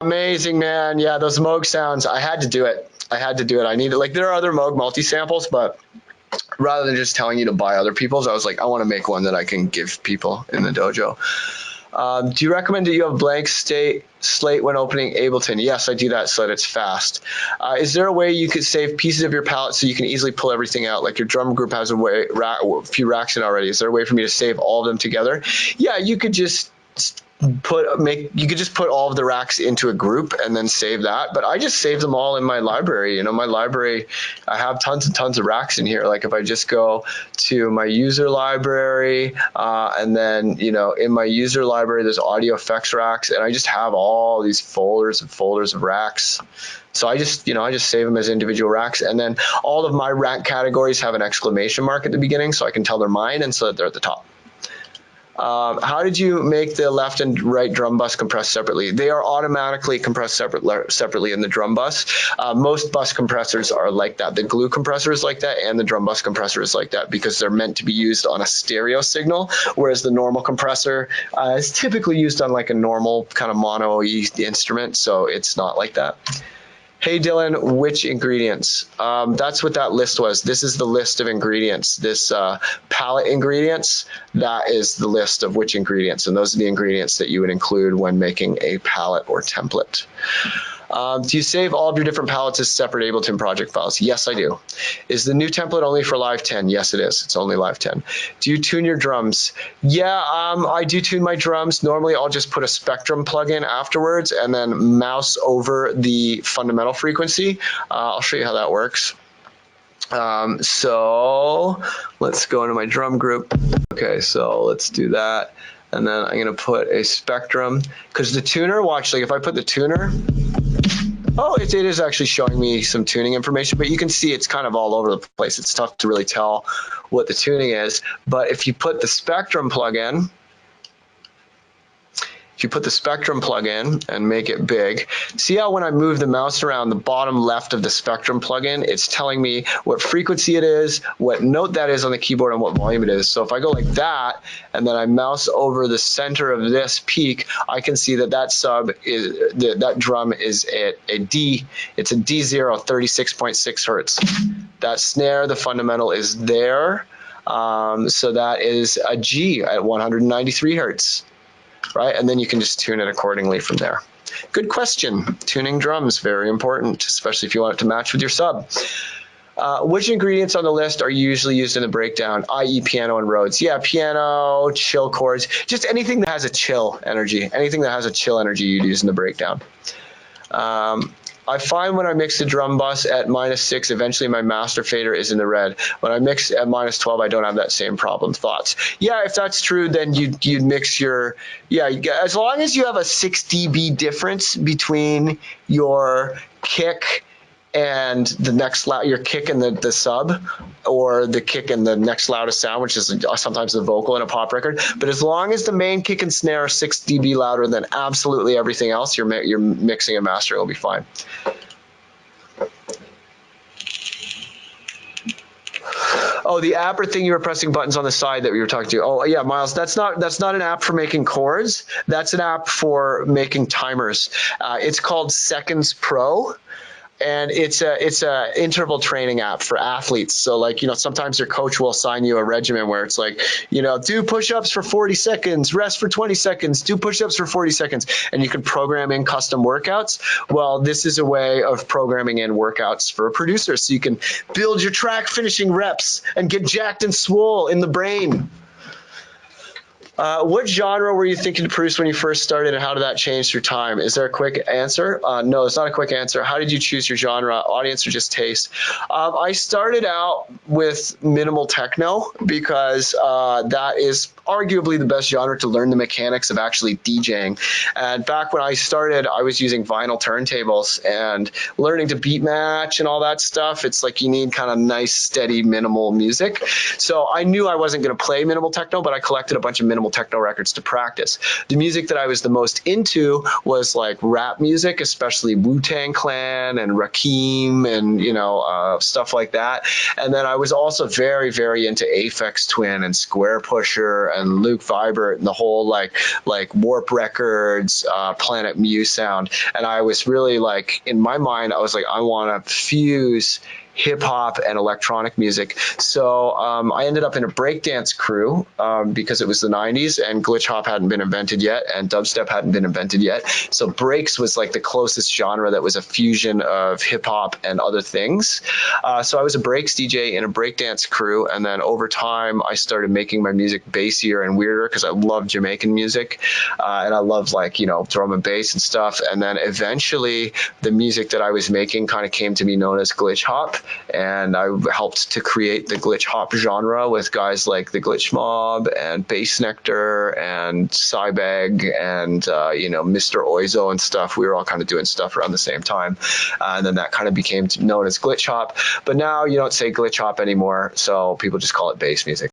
Amazing, man. Yeah, those Moog sounds, I had to do it. I needed, like, there are other Moog multi-samples, but rather than just telling you to buy other people's, I was like, I want to make one that I can give people in the dojo. Do you recommend that you have a blank slate when opening Ableton? Yes, I do that so that it's fast. Is there a way you could save pieces of your palette so you can easily pull everything out? Like your drum group has a few racks in already. Is there a way for me to save all of them together? Yeah, you could just put all of the racks into a group and then save that. But I just save them all in my library. You know, my library, I have tons and tons of racks in here. Like if I just go to my user library, and then, you know, in my user library, there's audio effects racks, and I just have all these folders and folders of racks. So I just save them as individual racks, and then all of my rack categories have an exclamation mark at the beginning, so I can tell they're mine and so that they're at the top. How did you make the left and right drum bus compress separately? They are automatically compressed separately in the drum bus. Most bus compressors are like that. The glue compressor is like that, and the drum bus compressor is like that because they're meant to be used on a stereo signal, whereas the normal compressor is typically used on like a normal kind of mono instrument, so it's not like that. Hey Dylan, which ingredients? That's what that list was. This is the list of ingredients. This palette ingredients, that is the list of which ingredients, and those are the ingredients that you would include when making a palette or template. Do you save all of your different palettes as separate Ableton project files? Yes, I do. Is the new template only for Live 10? Yes, it is. It's only Live 10. Do you tune your drums? Yeah, I do tune my drums. Normally, I'll just put a Spectrum plugin afterwards and then mouse over the fundamental frequency. I'll show you how that works. So let's go into my drum group. Okay, so let's do that. And then I'm gonna put a Spectrum, because the tuner, watch, like if I put the tuner, oh, it is actually showing me some tuning information, but you can see it's kind of all over the place. It's tough to really tell what the tuning is. But if you put the Spectrum plugin, and make it big, see how when I move the mouse around the bottom left of the Spectrum plugin, it's telling me what frequency it is, what note that is on the keyboard, and what volume it is. So if I go like that, and then I mouse over the center of this peak, I can see that that sub is, that drum is at a D, it's a D0, 36.6 hertz. That snare, the fundamental is there. So that is a G at 193 hertz. Right, and then you can just tune it accordingly from there. Good question. Tuning drums, very important, especially if you want it to match with your sub. Which ingredients on the list are usually used in the breakdown, i.e. piano and Rhodes? Yeah, piano, chill chords, just anything that has a chill energy. Anything that has a chill energy you'd use in the breakdown. I find when I mix the drum bus at -6, eventually my master fader is in the red. When I mix at -12, I don't have that same problem. Thoughts? Yeah, if that's true, then you'd mix your, yeah, as long as you have a 6 dB difference between your kick and the next loud, your kick and the sub, or the kick and the next loudest sound, which is sometimes the vocal in a pop record. But as long as the main kick and snare are 6 dB louder than absolutely everything else, your mixing and mastering will be fine. Oh, the app or thing you were pressing buttons on the side that we were talking to. Oh, yeah, Miles, that's not an app for making chords. That's an app for making timers. It's called Seconds Pro. And it's a interval training app for athletes. So like, you know, sometimes your coach will assign you a regimen where it's like, you know, do push-ups for 40 seconds, rest for 20 seconds, do push-ups for 40 seconds, and you can program in custom workouts. Well, this is a way of programming in workouts for a producer, so you can build your track finishing reps and get jacked and swole in the brain. What genre were you thinking to produce when you first started, and how did that change through time? Is there a quick answer? No, it's not a quick answer. How did you choose your genre, audience, or just taste? I started out with minimal techno because that is arguably the best genre to learn the mechanics of actually DJing. And back when I started, I was using vinyl turntables and learning to beat match and all that stuff. It's like you need kind of nice, steady, minimal music. So I knew I wasn't going to play minimal techno, but I collected a bunch of minimal techno records to practice. The music that I was the most into was like rap music, especially Wu-Tang Clan and Rakim and, you know, stuff like that. And then I was also very, very into Aphex Twin and Square Pusher and Luke Vibert and the whole like Warp Records, Planet Muse sound. And I was really like, in my mind, I was like, I want to fuse hip hop and electronic music. So I ended up in a breakdance crew because it was the 90s and glitch hop hadn't been invented yet and dubstep hadn't been invented yet. So breaks was like the closest genre that was a fusion of hip hop and other things. So I was a breaks DJ in a breakdance crew. And then over time, I started making my music bassier and weirder because I love Jamaican music and I love like, drum and bass and stuff. And then eventually the music that I was making kind of came to be known as glitch hop. And I helped to create the glitch hop genre with guys like the Glitch Mob and Bass Nectar and Cybag and Mr. Oizo and stuff. We were all kind of doing stuff around the same time, and then that kind of became known as glitch hop. But now you don't say glitch hop anymore, so people just call it bass music.